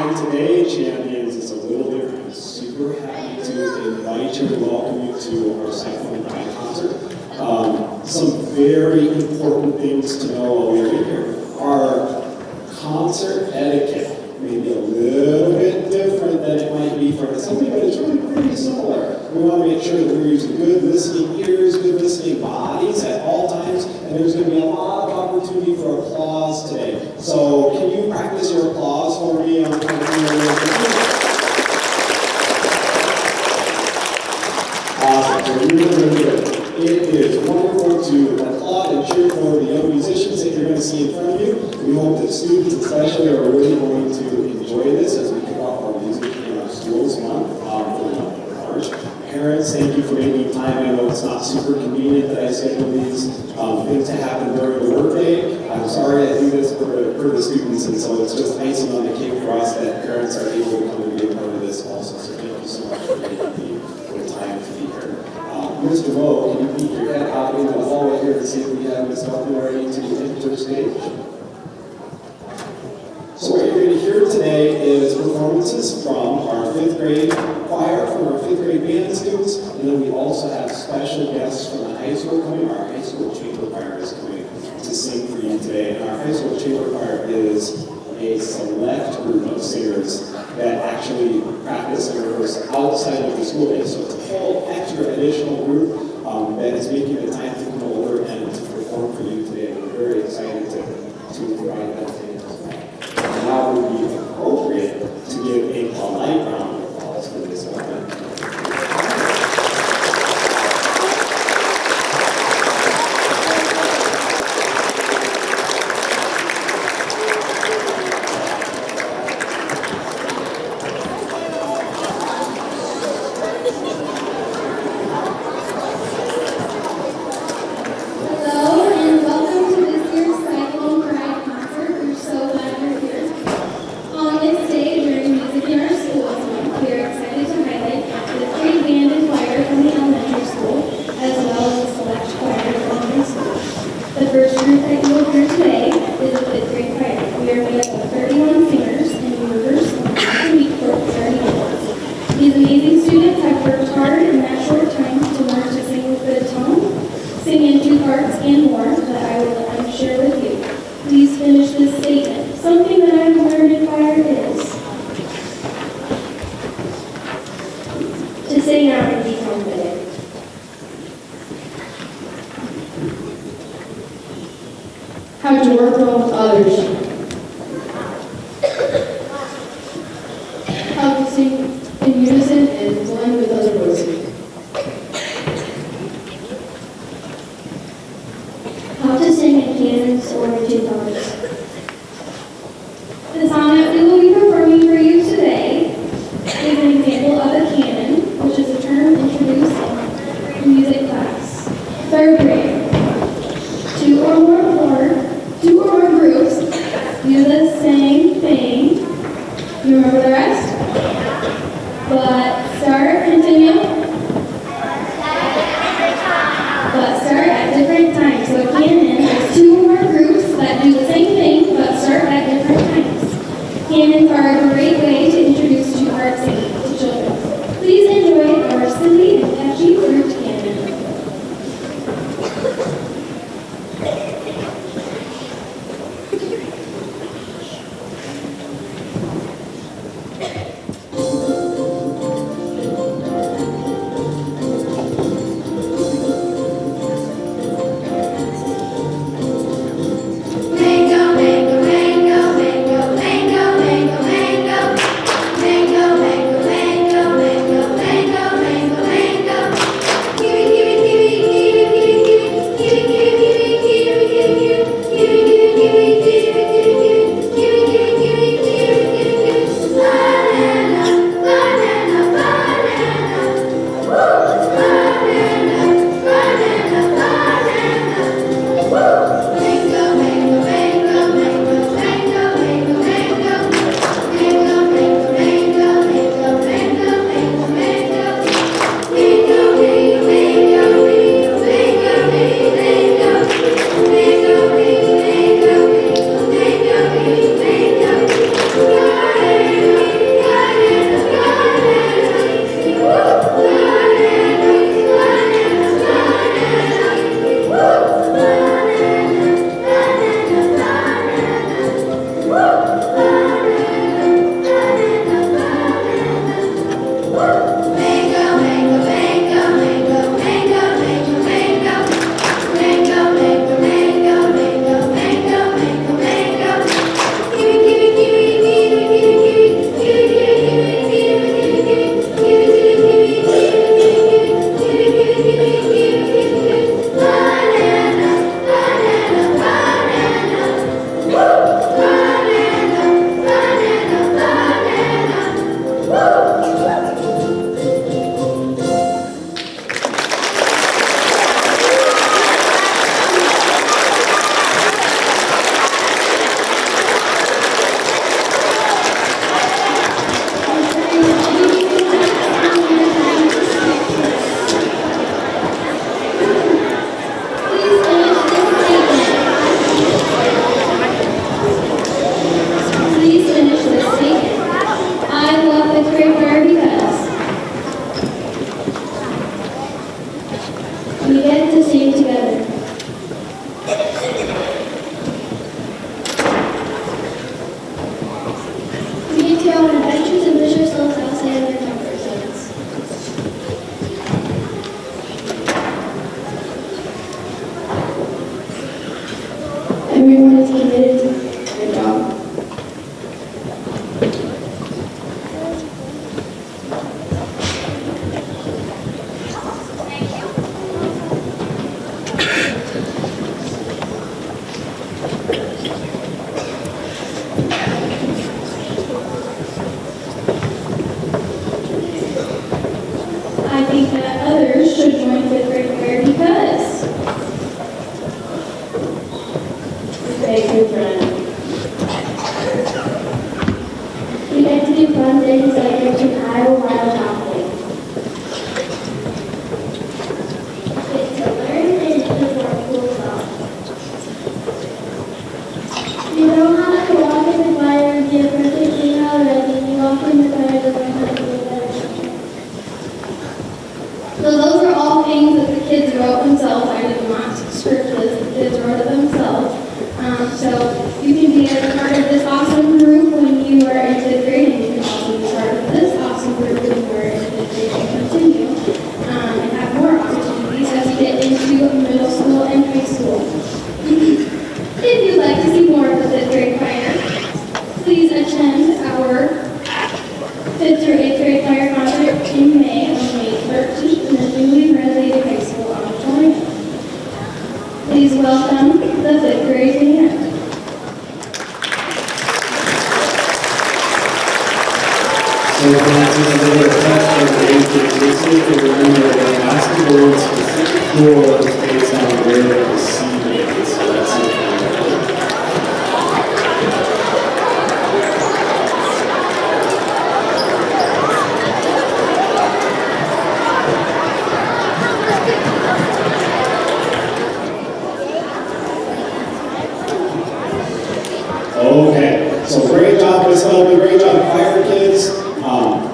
And today, Champions is a little different. I'm super happy to invite you and welcome you to our Cyclone Pride concert. Some very important things to know while we're in here. Our concert etiquette may be a little bit different than it might be for something, but it's really pretty similar. We want to make sure that we're using good listening ears, good listening bodies at all times, and there's going to be a lot of opportunity for applause today. So can you practice your applause for me? Awesome. Really good. It is wonderful to applaud and cheer for the young musicians that you're going to see in front of you. We hope that students especially are really going to enjoy this as we kick off our music in our schools month for the month of March. Parents, thank you for making time. I know it's not super convenient that I schedule these things to happen during the workday. I'm sorry I do this for the students, and so it's just icing on the cake for us that parents are able to come and be a part of this also. So thank you so much for making the time to be here. Mr. Moe, can you peek your head out into the hallway here to see if we have Ms. Buckner ready to enter stage? So what you're going to hear today is performances from our 5th grade choir, from our 5th grade band students, and then we also have special guests from the high school coming. Our high school chamber choir is coming to sing for you today. And our high school chamber choir is a select group of singers that actually practice and rehearse outside of the school day. So it's a whole extra additional group that is making the time to come over and to perform for you today. We're very excited to provide that to you. Now it would be appropriate to give a polite round of applause for this event. How to work well with others. How to sing in unison and blend with other voices. How to sing in canons or in 2 parts. The song that we will be performing for you today is an example of a canon, which is a term introduced in music class. 3rd grade. Two or more groups do the same thing. You remember the rest? But start, continue. But start at different times. So a canon is 2 or more groups that do the same thing, but start at different times. Canons are a great way to introduce 2-part singing to children. Please enjoy our silly and catchy fruit canon. Mango, mango, mango, mango, mango, mango, mango, mango, that others should join fifth grade choir because Stay good friend. We get to do fun things like go to Iowa while shopping. Get to learn and perform cool songs. You don't have to walk in the choir and be a perfect singer already. You walk in the choir to learn how to be a better singer. So those are all things that the kids wrote themselves. I did not script this. The kids wrote it themselves. So you can be a part of this awesome group when you are in fifth grade, and you can also be part of this awesome group when you are in fifth grade and continue and have more opportunities as you get into middle school and high school. If you'd like to see more of the fifth grade choir, please attend our fifth through eighth grade choir concert in May on May 13th in the newly renovated high school auditorium. Please welcome the fifth grade band. So we're going to do a little test for the age this week, and remember that basketball is specific for based on where the seed is. So that's it. Okay, so great job, Miss Melvin, great job, choir kids.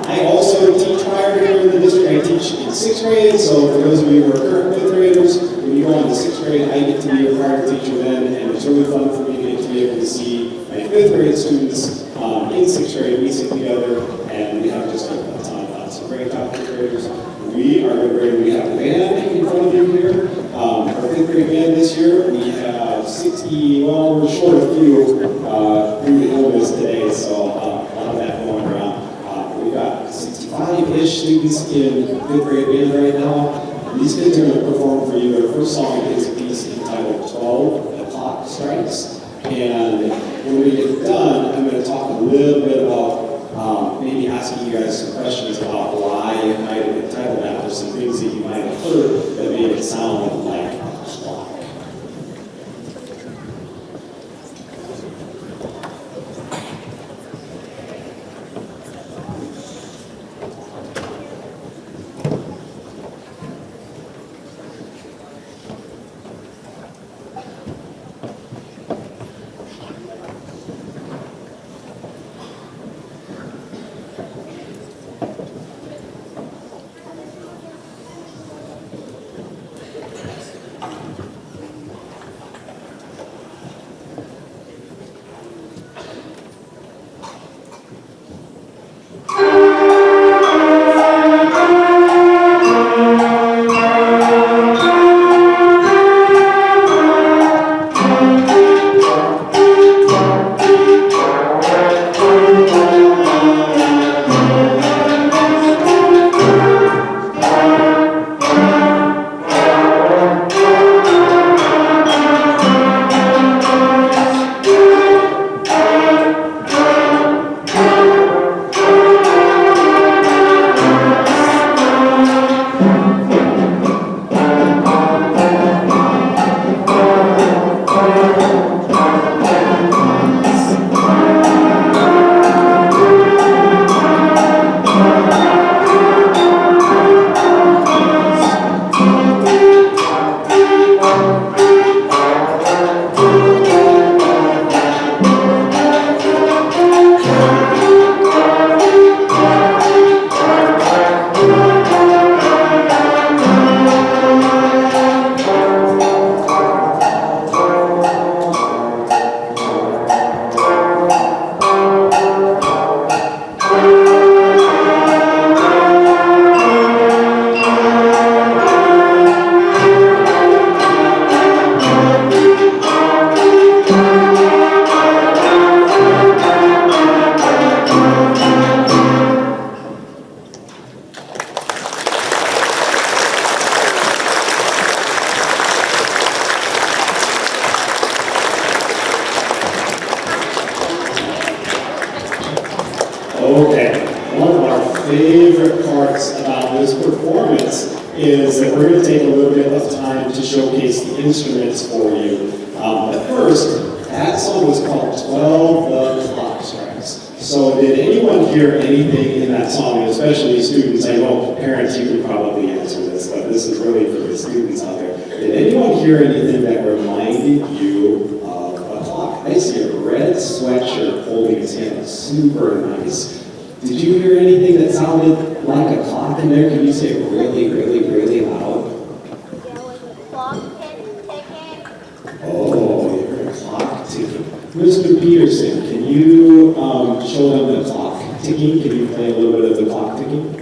I also teach choir here in the district. I teach in sixth grade, so for those of you who are current fifth graders, when you go on to sixth grade, I get to be your choir teacher then, and it's really fun for me to get to be able to see my fifth grade students in sixth grade. We sit together, and we have just a ton of fun. So great job, fifth graders. We are fifth grade. We have a band in front of you here. Our fifth grade band this year, we have 60, well, we're short a few through the illness today, so a lot of that going around. We've got 65-ish students in fifth grade band right now. And these kids are going to perform for you. Their first song is a piece entitled 12 The Clock Strikes. And when we get done, I'm going to talk a little bit about maybe asking you guys some questions about why it might have been titled after some things that you might have heard that made it sound like a clock. Okay, one of our favorite parts about this performance is that we're going to take a little bit of time to showcase the instruments for you. But first, that song was called 12 the Clock Strikes. So did anyone hear anything in that song, and especially students? I know parents, you could probably answer this, but this is really for the students out there. Did anyone hear anything that reminded you of a clock? I see a red sweatshirt holding his hand, super nice. Did you hear anything that sounded like a clock in there? Can you say it really, really, really loud? Oh, you heard a clock ticking. Mr. Peterson, can you show them the clock ticking? Can you play a little bit of the clock ticking?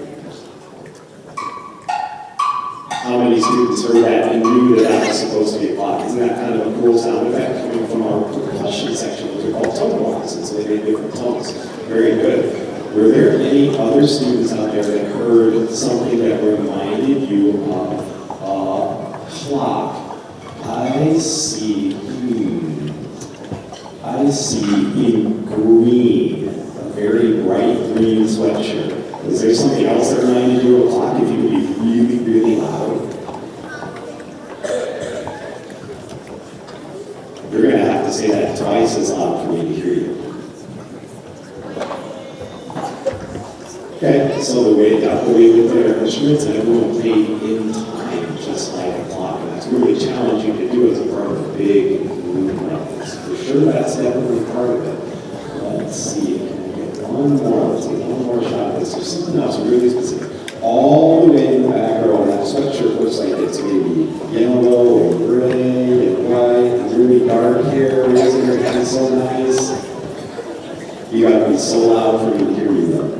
How many students heard that and knew that that was supposed to be a clock? Isn't that kind of a cool sound effect coming from our percussion section, which are called tone boxes, so they make different tones. Very good. Were there any other students out there that heard something that reminded you of a clock? I see in green, a very bright green sweatshirt. Is there something else that reminded you of a clock if you could be really, really loud? You're going to have to say that twice as loud for me to hear you. Okay, so the way with their instruments, and everyone played in time, just like a clock. And that's really challenging to do as a part of a big group like this. For sure, that's definitely part of it. Let's see, can I get one more? Let's get one more shot at this. There's something else really specific. All the way in the back row, that sweatshirt looks like it's maybe yellow and gray and white and really dark hair, raising your hand so nice. You gotta be so loud for me to hear you though.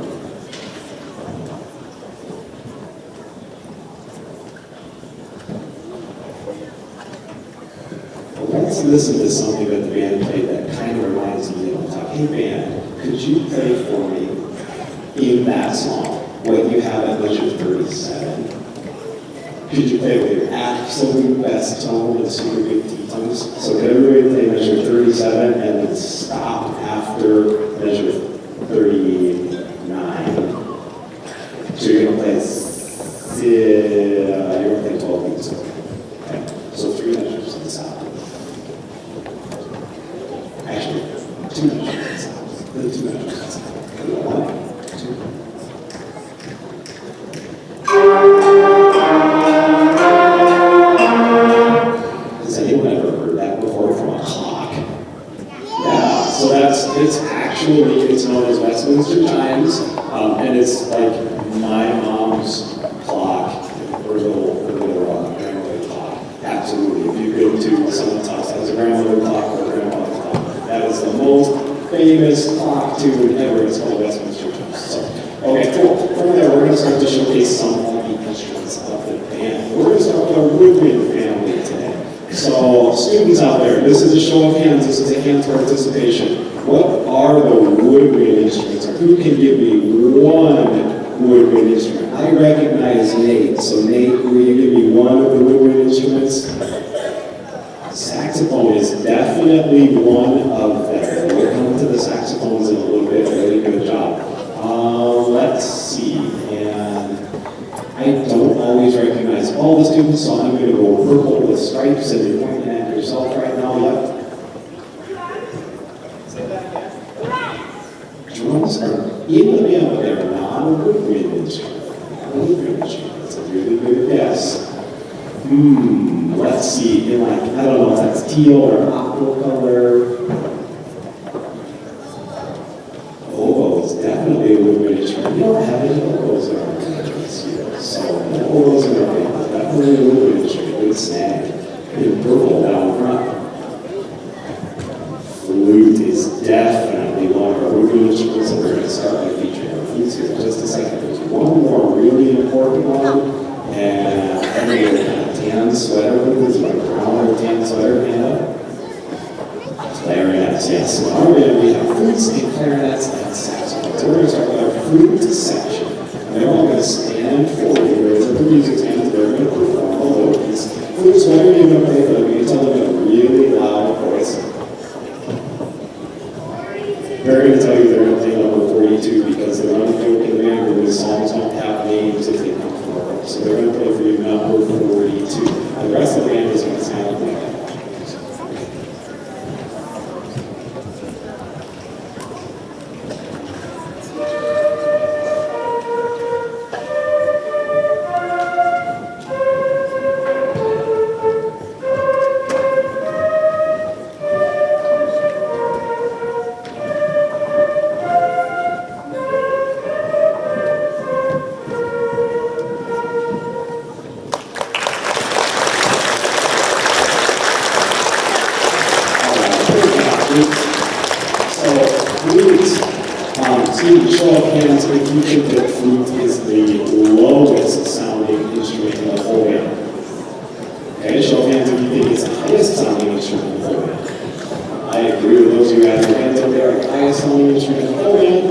Let's listen to something that the band played that kind of reminds me of a clock. Hey band, could you play for me in that song what you have at measure 37? Could you play with your absolute best tone and super good T-tones? So could everybody play measure 37 and then stop after measure 39? So you're going to play 12 beats. Okay, so 3 measures and stop. Actually, 2 measures. The 2 measures. 1, 2. Has anyone ever heard that before from a clock? Yeah. So it's known as Westminster Chimes, and it's like my mom's clock, or little grandmother clock. Absolutely. If you go to someone's house that has a grandmother clock or a grandmother clock, that is the most famous clock tune ever. It's called Westminster Chimes. So, okay, cool. From there, we're going to start to showcase some of the instruments of the band. We're going to start with our woodwind family today. So, students out there, this is a show of hands. This is a hands participation. What are the woodwind instruments? Or who can give me one woodwind instrument? I recognize Nate. So, Nate, will you give me one of the woodwind instruments? Saxophone is definitely one of them. We'll come to the saxophones in a little bit. Really good job. Let's see. And I don't always recognize all the students, so I'm going to go purple with stripes, and you're pointing at yourself right now. Yep. Drums are in the band, but they're not a woodwind instrument. That's a really good guess. Let's see, I don't know if that's teal or aqua color. Oboe is definitely a woodwind instrument. We don't have any oboes in our band this year, so no oboes in our band. Definitely a woodwind instrument. Good snag. In purple down front. Flute is definitely one of our woodwind instruments, and we're going to start by featuring our flutes here in just a second. There's one more really important one, and tan sweater with this, like brown or tan sweater, hand up. Clarinets, yes. So in our band, we have flutes and clarinets and saxophones. So we're going to start with our flute section. And they're all going to stand forward here as the music stands. They're going to perform all over these flutes. Whatever you're going to play for them, you can tell them in a really loud voice. They're going to tell you they're going to play number 42 because they're on the joke in the band where the songs don't have names if they come from show of hands if you think that flute is the lowest sounding instrument in the whole band. Okay, show of hands if you think it's the highest sounding instrument in the whole band. I agree with those of you who have your hands up there, the highest sounding instrument in the whole band.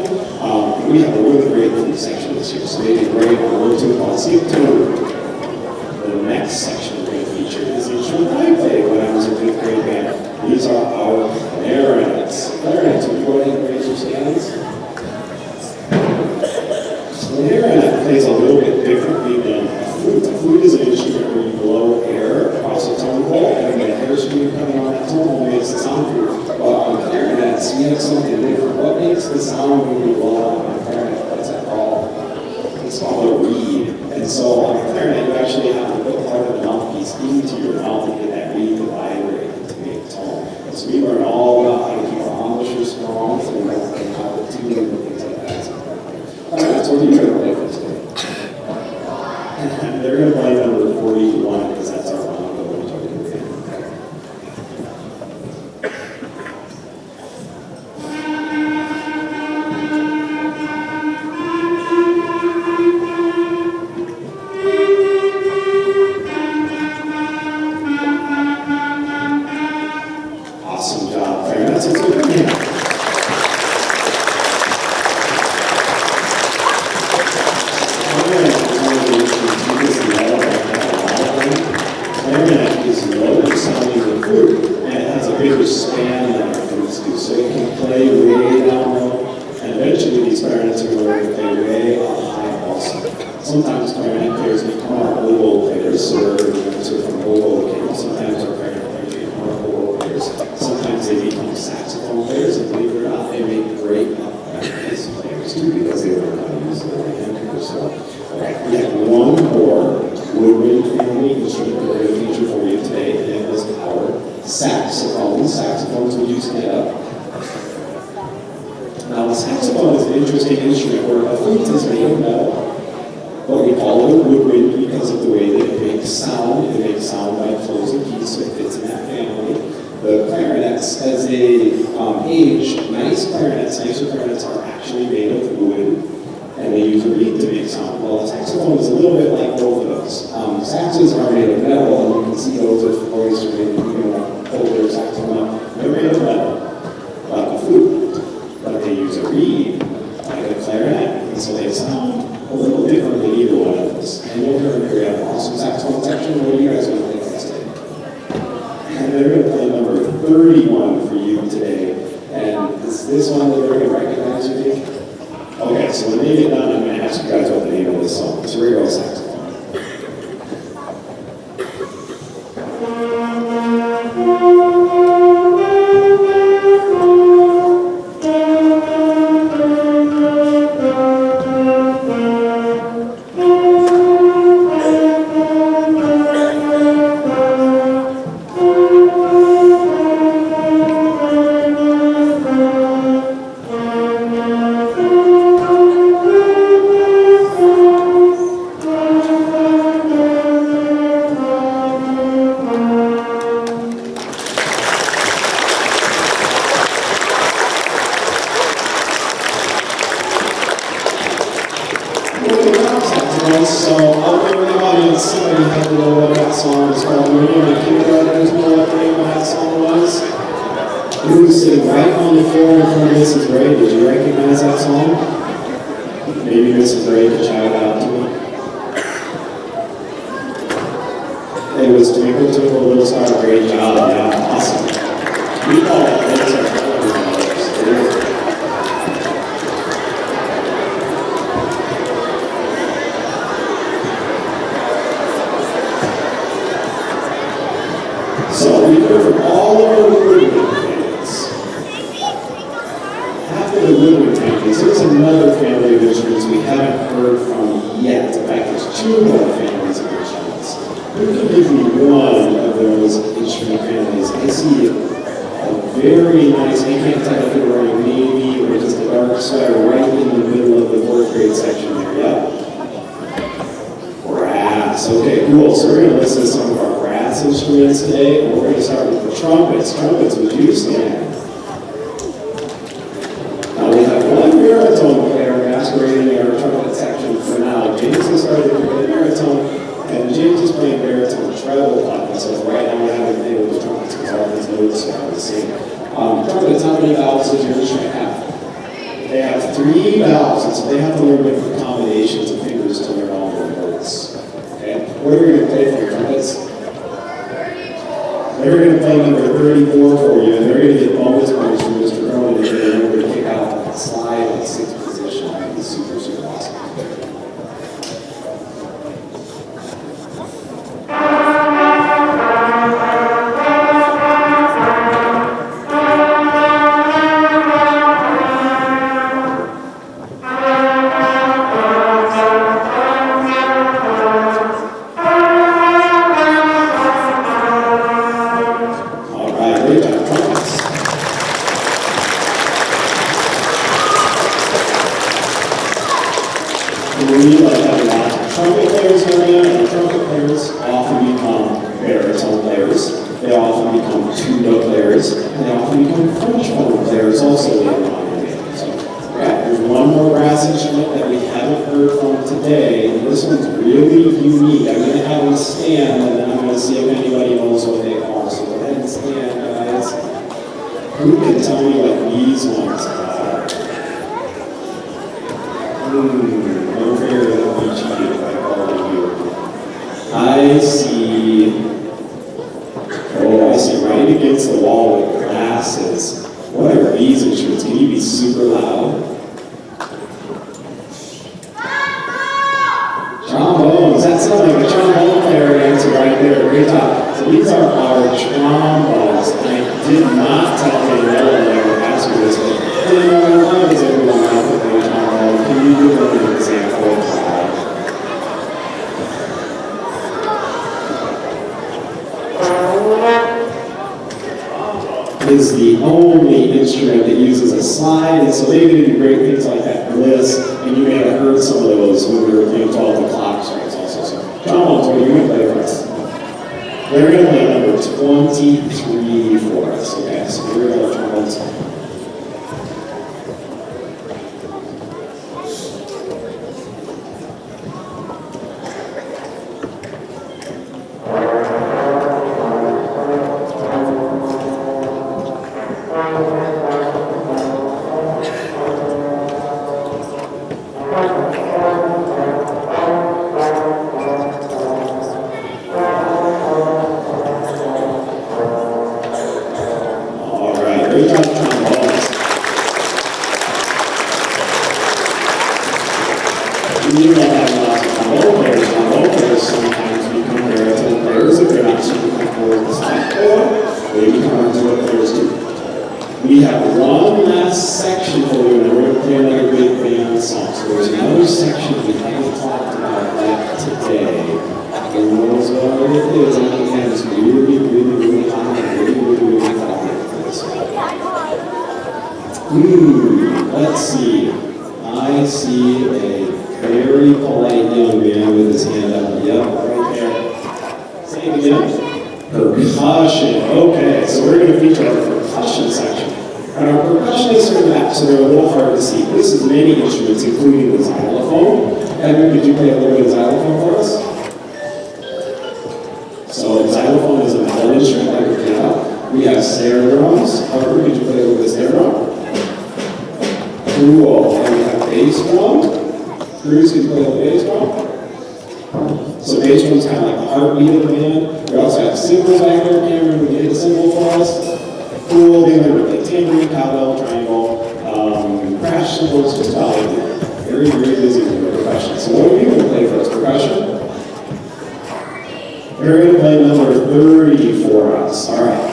We have a really great flute section this year, so they did great. We'll go to about Cyclone. The next section we're going to feature is the instrument I played when I was a fifth grade band. These are our clarinets. Clarinets, will you go ahead and raise your hands? Clarinet plays a little bit differently than a flute. A flute is an instrument where you blow air across a tone hole, and the air stream coming on that tone hole makes the sound for you. But on clarinets, we have something different. What makes the sound when you blow on a clarinet? What's that called? It's called a reed. And so on a clarinet, you actually have to put part of the mouthpiece into your mouth to get that reed to vibrate to make tone. And so we learn all about how to keep our embouchure strong, so we learn how to tune and things like that. All right, that's what you're going to play for today. They're going to play number 41 because that's our ongoing target. Awesome job, clarinets. Let's give it a hand. Clarinet is lower sounding than flute, and it has a bigger span than our flutes do, so it can play way down low, and eventually these clarinets are going to play way up high also. Sometimes clarinet players become our oboe players, so they're from oboe again. Sometimes our clarinet players become our oboe players. Sometimes they become saxophone players, and believe it or not, they make great bass players too, because they learn how to use their hand. So, okay, we have one more woodwind family instrument that we're going to feature for you today, and it is our saxophone. Saxophones, would you stand up? Now, the saxophone is an interesting instrument where a flute is made of metal, but we call it a woodwind because of the way that it makes sound. It makes sound by closing keys, so it fits in that family. The clarinets, as they age, nicer clarinets are actually made of wood, and they use a reed to make sound. Well, the saxophone is a little bit like both of those. Saxes are made of metal, and you can see those with boys who maybe hold their saxophone up. They're made of metal, like a flute, but they use a reed, like a clarinet, and so they sound a little different than either one of those. And you'll hear we have an awesome saxophone section. What do you guys want to think of today? And they're going to play number 31 for you today. And is this one that they're going to recognize, you think? Okay, so when they get done, I'm going to ask you guys what the name of this song is. So here we go, saxophone. So out there in the audience, somebody had to know what that song was called. Were any of the kindergartners know what the name of that song was? It was sitting right on the floor in front of Mrs. Ray. Did you recognize that song? Maybe Mrs. Ray could shout it out to me. It was Twinkle Twinkle Little Star. Great job. Yeah, awesome. We call it Little Star. So we heard from all of the woodwind families. Half of the woodwind families, there's another family of instruments we haven't heard from yet. In fact, there's two more families of instruments. Who can give me one of those instrument families? I see a very nice, I can't tell if you're wearing navy or just a dark sweater right in the middle of the fourth grade section there. Yep. Brass. Okay, cool. So we're going to listen to some of our brass instruments today, and we're going to start with the trumpets. Trumpets, would you stand? Now we have one baritone player have to learn different combinations of fingers to learn all the notes. Okay? What are we going to play for your trumpets? They're going to play number 34 for you, and they're going to get bonus points from Mr. Cronin, and they're going to kick out a slide at 6th position. That would be super, super awesome. Trumpet players area, and trumpet players often become baritone players. They often become tuba players, and they often become French horn players also later on in the game. So, yeah, there's one more brass instrument that we haven't heard from today, and this one's really unique. I'm going to have them stand, and then I'm going to see if anybody knows what they are. So go ahead and stand, guys. Who can tell me what these ones are? No fair than beachy if I call it you. I see right against the wall with glasses. What are these instruments? Can you be super loud? Trombones. That sounds like a trombone player answer right there. Great job. So these are our trombones. I did not tell you that when I would ask you this, but why does everyone like to play trombone? Can you give them an example? Is the only instrument that uses a slide, and so they do great things like that bliss, and you may have heard some of those when we were playing 12 o'clock strikes also. So, trombones, what are you going to play for us? They're going to play number 23 for us, okay? So here we go, trombones. We have one last section for you, and we're going to play another big band song. So there's another section we haven't talked about yet today. And those are what it is. And again, it's really, really, really hot and really, really, really hot for this one. Let's see. I see a very polite young man with his hand up. Yep, right there. Say it again. Percussion. Okay, so we're going to feature our percussion section. And our percussionists are back, so they're a little hard to see. This is many instruments, including the xylophone. Evan, could you play a little bit of xylophone for us? So the xylophone is a metal instrument like a piano. We have snare drums. Harper, could you play a little bit of snare drum? Cool. And we have bass drum. Cruz, could you play a little bass drum? So bass drum's kind of like the heartbeat of the band. We also have cymbals back there. Cameron, would you hit the cymbal for us? Cool, the other like tambourine, cowbell, triangle, crash cymbals, just all of them. Very, very busy with percussion. So what are we going to play for us? Percussion? We're going to play number 30 for us. All right.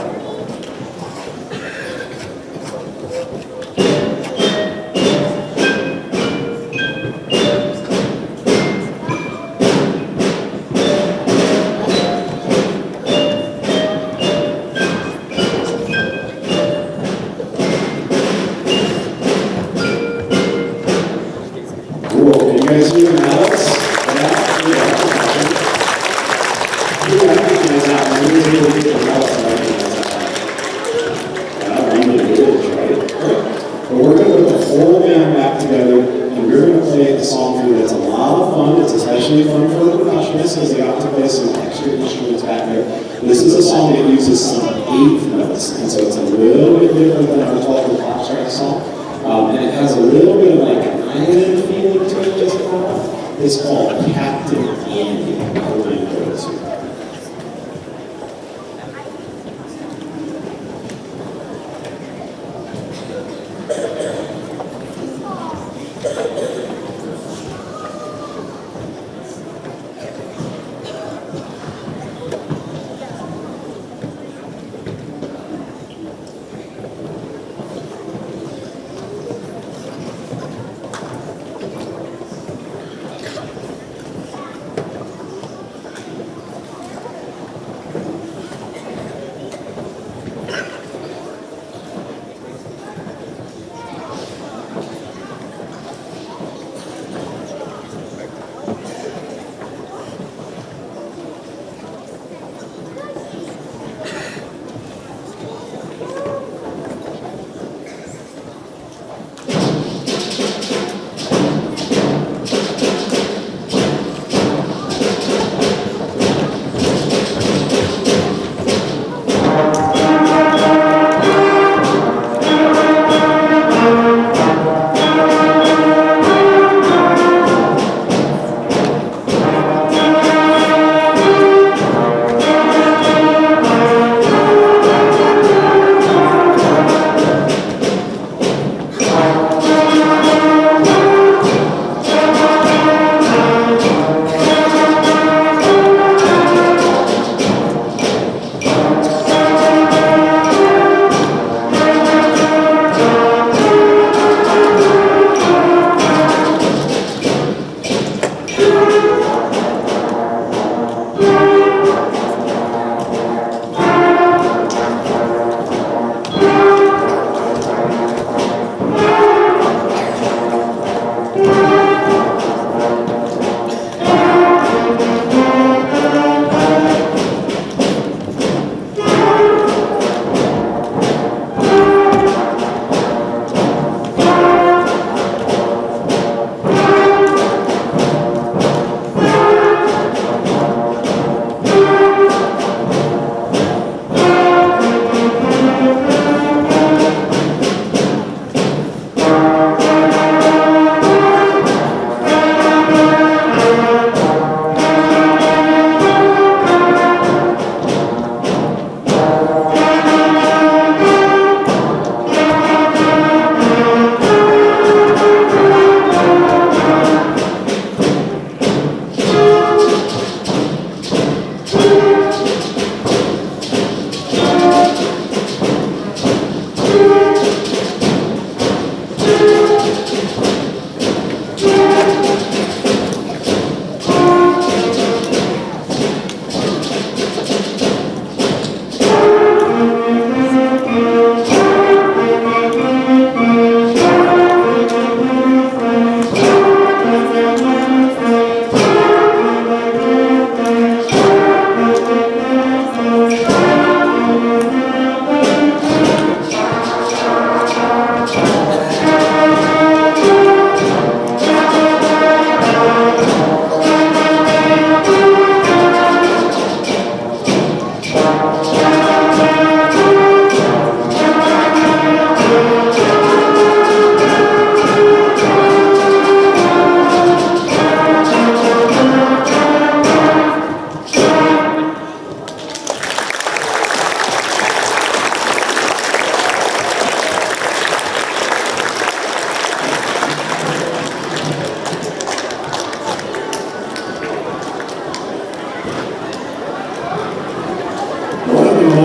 And it has a little bit of like an island feeling to it just now. It's called Captain Andy. I'll link those here.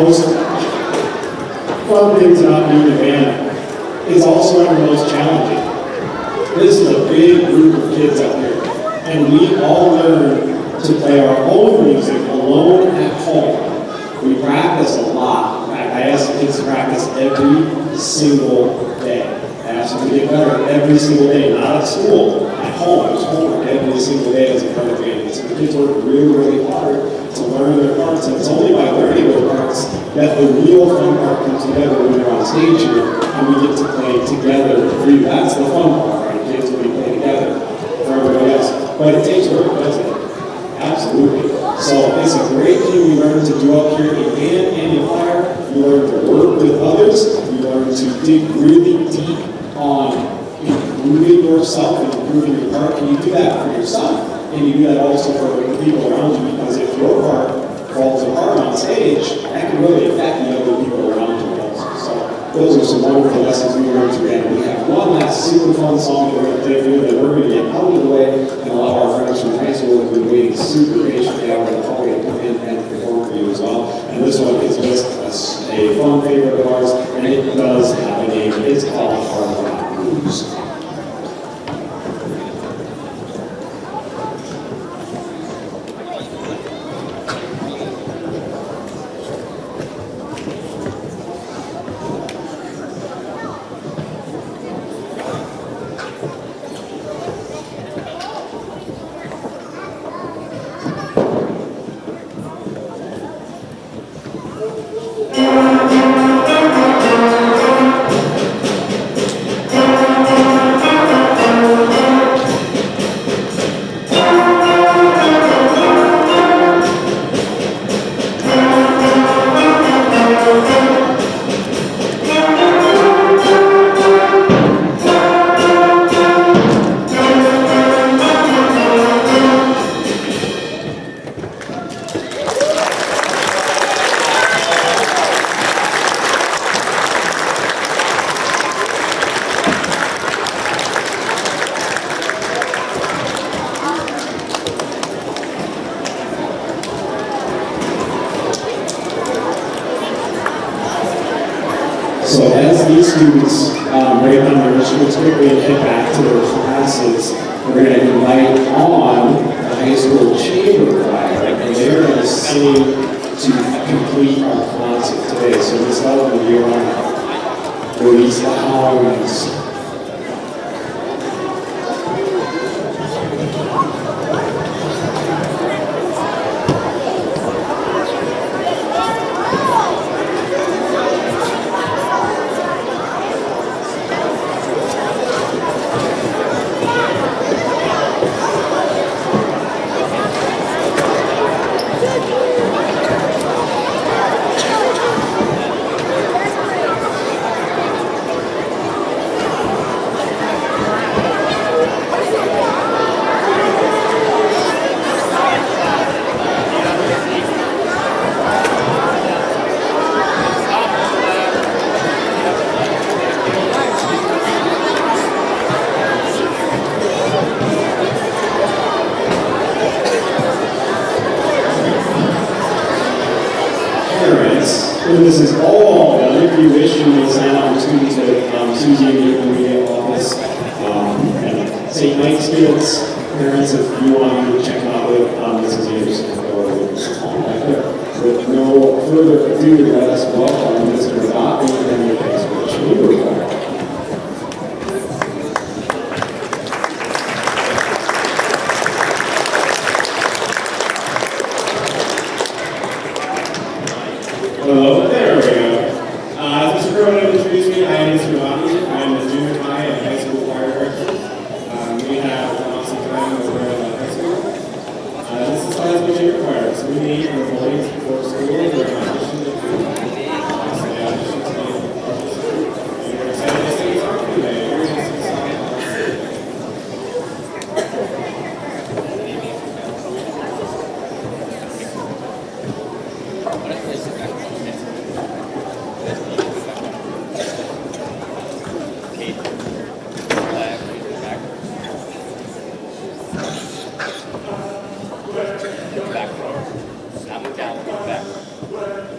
most fun things about doing a band is also one of the most challenging. This is a big group of kids up here, and we all learn to play our own music alone at home. We practice a lot. In fact, I ask the kids to practice every single day. I ask them to get better every single day, not at school, at home. There's homework every single day as a part of the band. So the kids work really, really hard to learn their parts, and it's only by learning their parts that the real fun part comes together when they're on stage here, and we get to play together for you. That's the fun part, right, kids, when we play together for everybody else. But it takes work, doesn't it? Absolutely. So it's a great thing we learn to do up here in band and in choir. You learn to work with others. You learn to dig really deep on improving your park, and you do that for yourself, and you do that also for the people around you, because if your park falls apart on stage, that can really affect the other people around you also. So those are some wonderful lessons we learned today. And we have one last super fun song that we're going to play for you, that we're going to get out of the way and allow our friends from high school who have been waiting super patiently out in the hallway to come in and perform for you as well. And this one is just a fun favorite of ours, and it does have a name. It's called Harlan Blues. So as these students break down their instruments quickly and head back to their classes, we're going to invite on the high school chamber choir, and they're going to sing to complete our concert today. So this album will be on release the hounds. When this is all done, if you wish, you may sign up your students with Susie in the immediate office. And St. Mike's kids, parents, if you want to check them out with Mrs. Anderson or with no further ado, let us welcome Mr. Bobby and the high school chamber choir. Hello, there we go. As Mr. Cronin introduced me, I am Mr. Bobby. I am the junior high and high school choir director. We have an awesome time over at high school. This is high school chamber choir. So we meet in the mornings before school. We're an audition to do. So the audition to be and we're excited to sing a song today. We're going to sing a song called Cyclone. Back. Now move down, back.